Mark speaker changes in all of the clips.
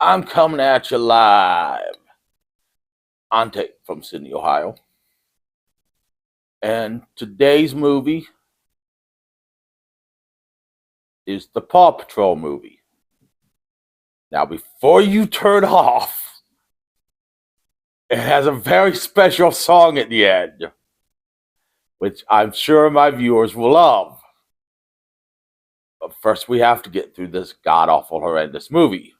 Speaker 1: I'm coming at you live on tape from Sydney, Ohio. And today's movie is the Paw Patrol movie. Now, before you turn off, it has a very special song at the end, which I'm sure my viewers will love. But first, we have to get through this god awful, horrendous movie,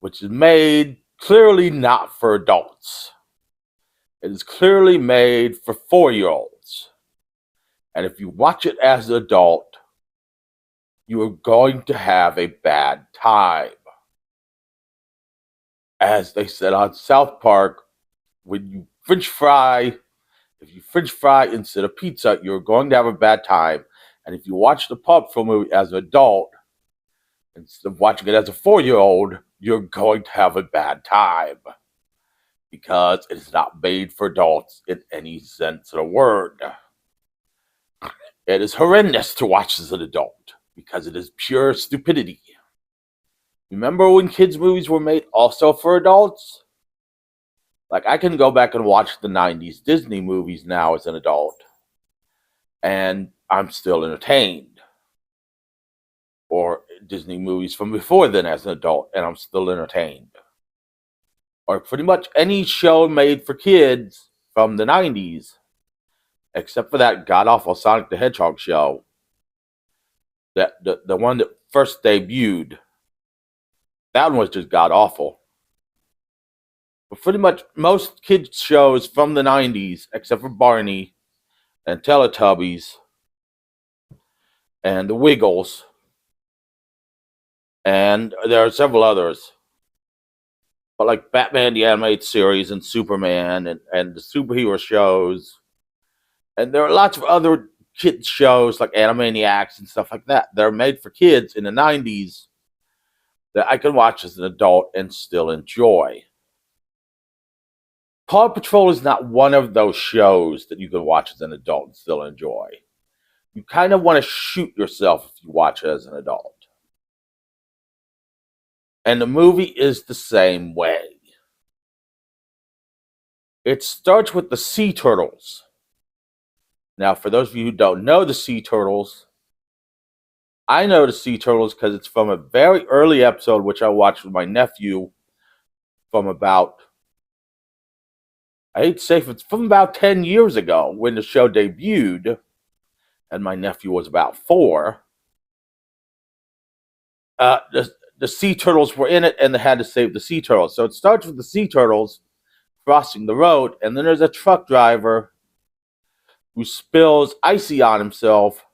Speaker 1: which is made clearly not for adults. It is clearly made for 4-year-olds. And if you watch it as an adult, you are going to have a bad time. As they said on South Park, when you French fry, if you French fry instead of pizza, you're going to have a bad time. And if you watch the Paw Patrol movie as an adult, instead of watching it as a 4-year-old, you're going to have a bad time. Because it is not made for adults in any sense of the word. It is horrendous to watch as an adult, because it is pure stupidity. Remember when kids' movies were made also for adults? Like, I can go back and watch the 90s Disney movies now as an adult, and I'm still entertained. Or Disney movies from before then as an adult, and I'm still entertained. Or pretty much any show made for kids from the 90s, except for that god-awful Sonic the Hedgehog show. That the one that first debuted. That one was just god-awful. But pretty much most kids' shows from the 90s, except for Barney and Teletubbies and the Wiggles, and there are several others. But like Batman the Animated Series and Superman and the superhero shows. And there are lots of other kids shows like Animaniacs and stuff like that. They're made for kids in the 90s that I can watch as an adult and still enjoy. Paw Patrol is not one of those shows that you can watch as an adult and still enjoy. You kind of want to shoot yourself if you watch it as an adult. And the movie is the same way. It starts with the Sea Turtles. Now, for those of you who don't know the Sea Turtles, I know the Sea Turtles because it's from a very early episode which I watched with my nephew from about, I hate to say it's from about 10 years ago when the show debuted, and my nephew was about 4. The Sea Turtles were in it, and they had to save the Sea Turtles. So it starts with the Sea Turtles crossing the road, and then there's a truck driver who spills an icy on himself,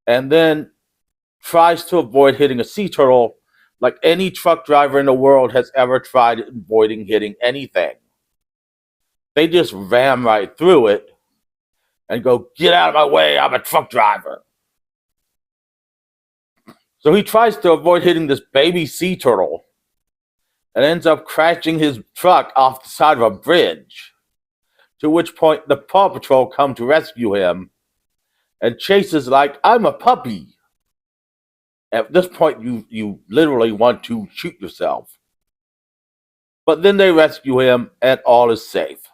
Speaker 1: and then tries to avoid hitting a sea turtle like any truck driver in the world has ever tried avoiding hitting anything. They just ram right through it and go, "Get out of my way, I'm a truck driver." So he tries to avoid hitting this baby sea turtle and ends up crashing his truck off the side of a bridge. To which point the Paw Patrol come to rescue him and chases like, "I'm a puppy." At this point, you literally want to shoot yourself. But then they rescue him and all is safe.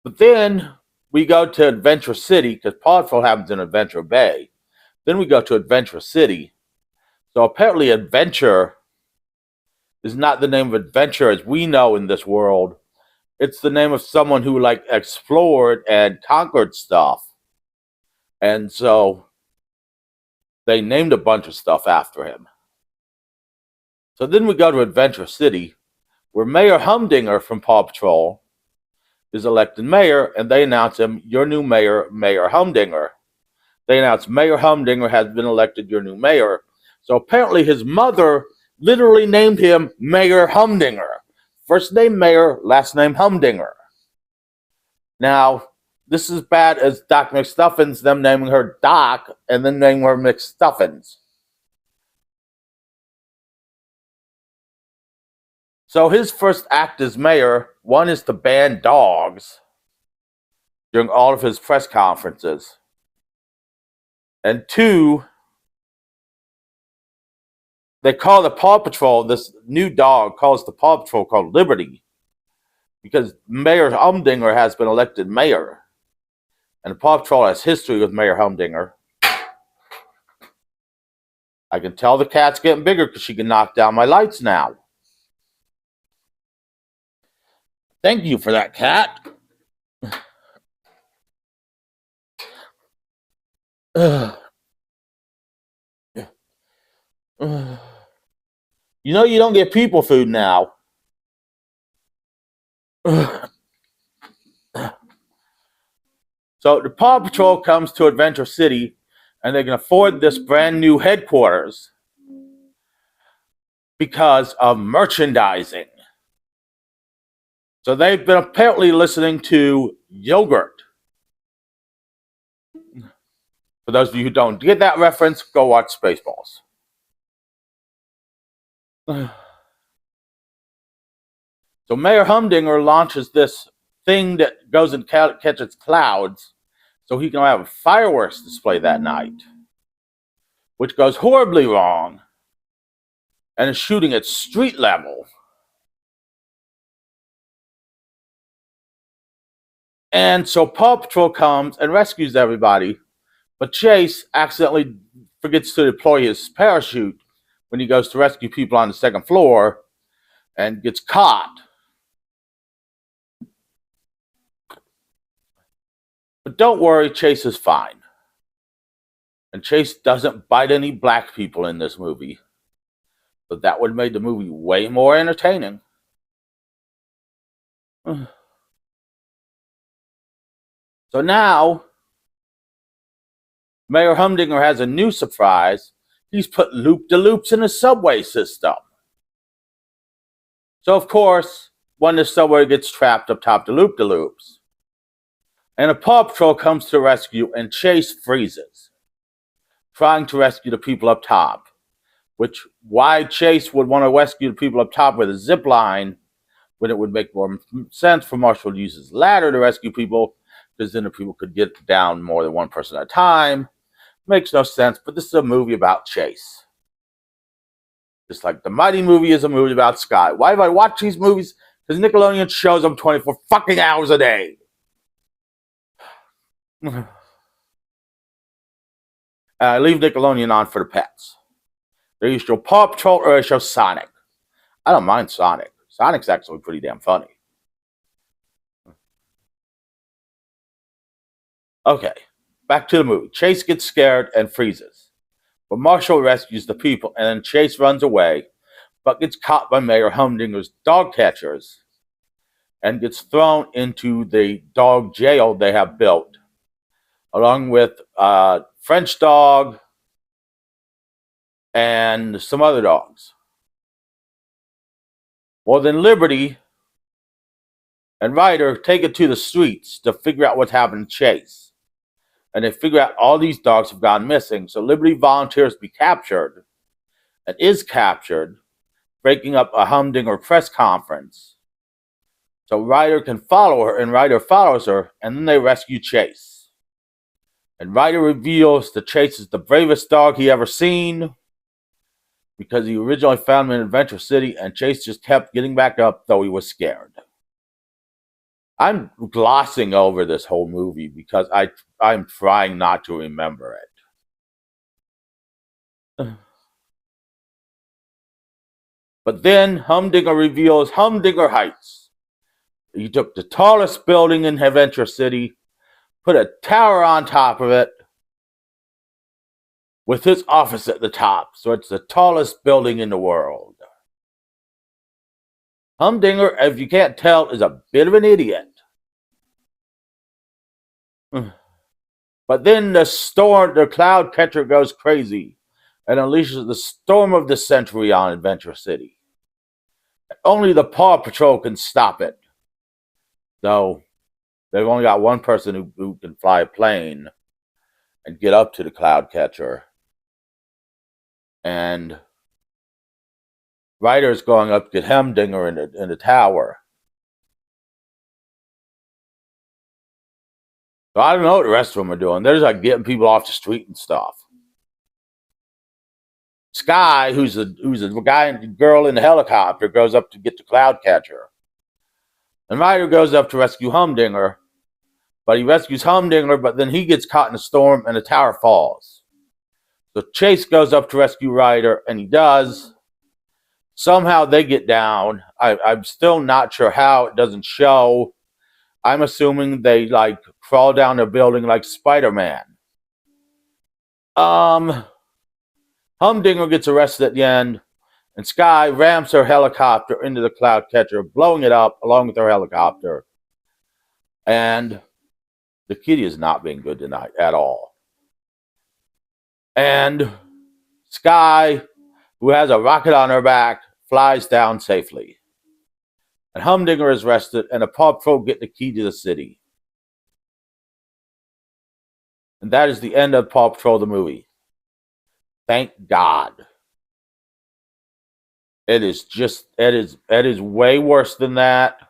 Speaker 1: But then we go to Adventure City, because Paw Patrol happens in Adventure Bay. Then we go to Adventure City. So apparently adventure is not the name of adventure as we know in this world. It's the name of someone who like explored and conquered stuff. And so they named a bunch of stuff after him. So then we go to Adventure City, where Mayor Humdinger from Paw Patrol is elected mayor, and they announce him, "Your new mayor, Mayor Humdinger." They announce Mayor Humdinger has been elected your new mayor. So apparently his mother literally named him Mayor Humdinger. First name Mayor, last name Humdinger. Now, this is bad as Doc McStuffins, them naming her Doc and then naming her McStuffins. So his first act as mayor, one is to ban dogs during all of his press conferences. And two, they call the Paw Patrol, this new dog calls the Paw Patrol called Liberty, because Mayor Humdinger has been elected mayor. And the Paw Patrol has history with Mayor Humdinger. I can tell the cat's getting bigger because she can knock down my lights now. Thank you for that, cat. You know you don't get people food now. So the Paw Patrol comes to Adventure City, and they can afford this brand new headquarters because of merchandising. So they've been apparently listening to Yogurt. For those of you who don't get that reference, go watch Spaceballs. So Mayor Humdinger launches this thing that goes and catches clouds so he can have a fireworks display that night, which goes horribly wrong and is shooting at street level. And so Paw Patrol comes and rescues everybody, but Chase accidentally forgets to deploy his parachute when he goes to rescue people on the second floor and gets caught. But don't worry, Chase is fine. And Chase doesn't bite any black people in this movie. But that would have made the movie way more entertaining. So now, Mayor Humdinger has a new surprise. He's put loop-de-loops in the subway system. So, of course, when the subway gets trapped up top the loop-de-loops, and a Paw Patrol comes to the rescue, and Chase freezes, trying to rescue the people up top. Which, why Chase would want to rescue the people up top with a zip line when it would make more sense for Marshall to use his ladder to rescue people, because then the people could get down more than one person at a time. Makes no sense, but this is a movie about Chase. Just like the Mighty movie is a movie about Sky. Why do I watch these movies? Because Nickelodeon shows them 24 fucking hours a day. I leave Nickelodeon on for the pets. They either show Paw Patrol or they show Sonic. I don't mind Sonic. Sonic's actually pretty damn funny. Okay, back to the movie. Chase gets scared and freezes. But Marshall rescues the people, and then Chase runs away, but gets caught by Mayor Humdinger's dog catchers and gets thrown into the dog jail they have built, along with French Dog and some other dogs. Well, then Liberty and Ryder take it to the streets to figure out what's happened to Chase. And they figure out all these dogs have gone missing. So Liberty volunteers to be captured and is captured, breaking up a Humdinger press conference. So Ryder can follow her, and Ryder follows her, and then they rescue Chase. And Ryder reveals that Chase is the bravest dog he ever seen, because he originally found him in Adventure City, and Chase just kept getting back up, though he was scared. I'm glossing over this whole movie because I'm trying not to remember it. But then Humdinger reveals Humdinger Heights. He took the tallest building in Adventure City, put a tower on top of it, with his office at the top, so it's the tallest building in the world. Humdinger, if you can't tell, is a bit of an idiot. But then the cloud catcher goes crazy and unleashes the storm of the century on Adventure City. Only the Paw Patrol can stop it. Though they've only got one person who can fly a plane and get up to the cloud catcher. And Ryder's going up to get Humdinger in the tower. So I don't know what the rest of them are doing. They're just like getting people off the street and stuff. Sky, who's a guy and girl in the helicopter, goes up to get the cloud catcher. And Ryder goes up to rescue Humdinger, but he rescues Humdinger, but then he gets caught in a storm and the tower falls. So Chase goes up to rescue Ryder, and he does. Somehow they get down. I'm still not sure how. It doesn't show. I'm assuming they like crawl down the building like Spider-Man. Humdinger gets arrested at the end, and Sky rams her helicopter into the cloud catcher, blowing it up along with her helicopter. And the kitty is not being good tonight at all. And Sky, who has a rocket on her back, flies down safely. And Humdinger is arrested, and the Paw Patrol get the key to the city. And that is the end of Paw Patrol the movie. Thank God. It is way worse than that.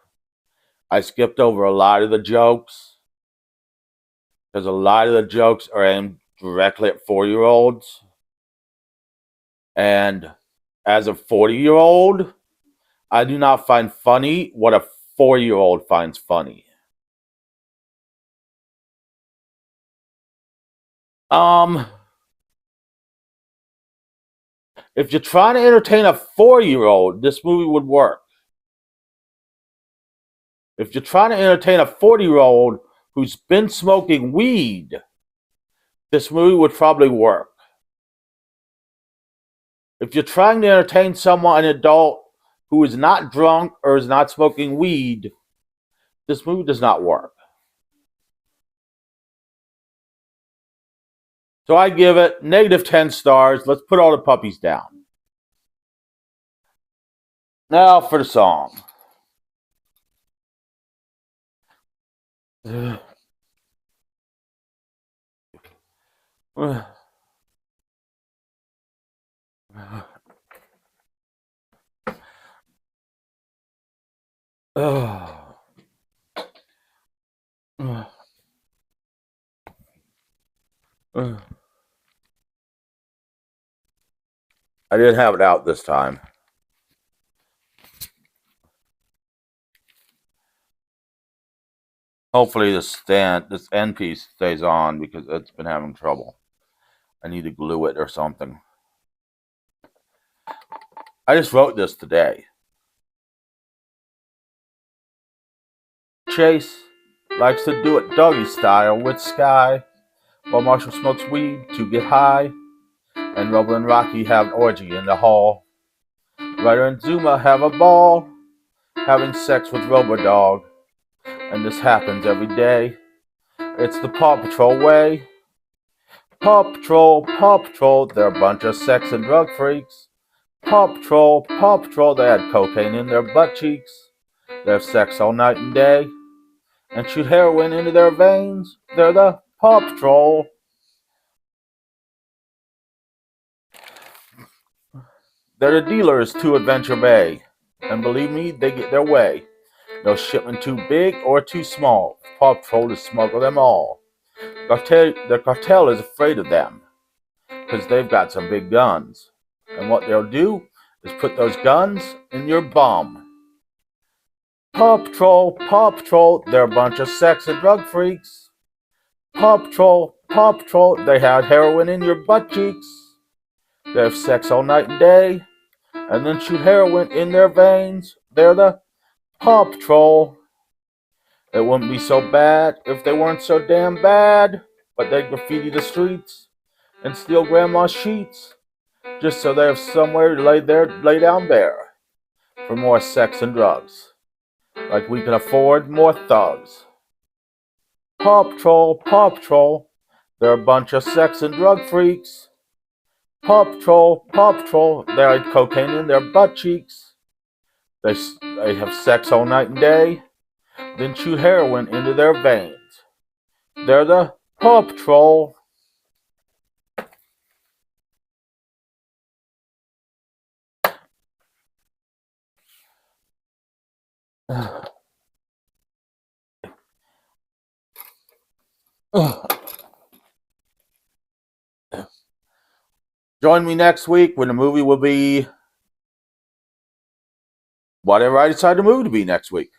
Speaker 1: I skipped over a lot of the jokes because a lot of the jokes are aimed directly at 4-year-olds. And as a 40-year-old, I do not find funny what a 4-year-old finds funny. If you're trying to entertain a 4-year-old, this movie would work. If you're trying to entertain a 40-year-old who's been smoking weed, this movie would probably work. If you're trying to entertain someone, an adult, who is not drunk or is not smoking weed, this movie does not work. So I give it -10 stars. Let's put all the puppies down. Now for the song. I didn't have it out this time. Hopefully this end piece stays on because it's been having trouble. I need to glue it or something. I just wrote this today. Chase likes to do it doggy style with Sky, while Marshall smokes weed to get high, and Rubble and Rocky have an orgy in the hall. Ryder and Zuma have a ball, having sex with Robodog, and this happens every day. It's the Paw Patrol way. Paw Patrol, they're a bunch of sex and drug freaks. Paw Patrol, they had cocaine in their butt cheeks. They have sex all night and day, and shoot heroin into their veins. They're the Paw Patrol. They're the dealers to Adventure Bay, and believe me, they get their way. No shipment too big or too small. Paw Patrol to smuggle them all. The cartel is afraid of them, because they've got some big guns. And what they'll do is put those guns in your bum. Paw Patrol, they're a bunch of sex and drug freaks. Paw Patrol, they had heroin in your butt cheeks. They have sex all night and day, and then shoot heroin in their veins. They're the Paw Patrol. It wouldn't be so bad if they weren't so damn bad, but they graffiti the streets and steal grandma's sheets, just so they have somewhere to lay down bare for more sex and drugs. Like we can afford more thugs. Paw Patrol, they're a bunch of sex and drug freaks. Paw Patrol, they had cocaine in their butt cheeks. They have sex all night and day, then shoot heroin into their veins. They're the Paw Patrol. Join me next week when the movie will be whatever I decide the movie to be next week.